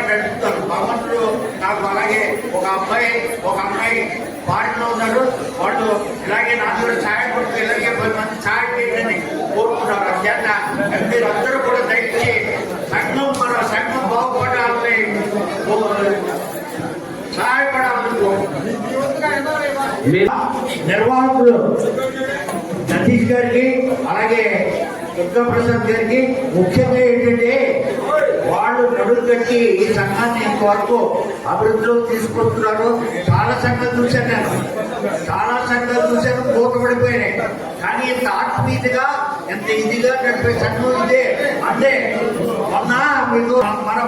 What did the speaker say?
నడుపుతారు. భగవంతుడు నాకు అలాగే ఒక అమ్మాయి వాటిలో ఉన్నారు. వాళ్ళు ఇలాగే నాకు కూడా సహాయపడుతూ ఇలాగే 10 మంది సహాయం చేయాలని కోరుకున్నారు. అంచేత మీరందరూ కూడా దయచేసి మన సంఘం బాగుపడాలని సహాయపడాలని నిర్వాహకులు సతీష్ గారికి అలాగే దుర్గా ప్రసాద్ గారికి ముఖ్యంగా ఏంటంటే వాళ్ళు నడులు కట్టి ఈ సంఘాన్ని ఇంతవరకు అభివృద్ధిలో తీసుకొస్తున్నారు. చాలా సంఘాలు చూశాను మూతపడిపోయినాయి. కానీ ఇంత ఆత్మీయతగా ఎంత ఇదిగా నడిపే సంఘం ఇదే. అంటే మొన్న మీకు మన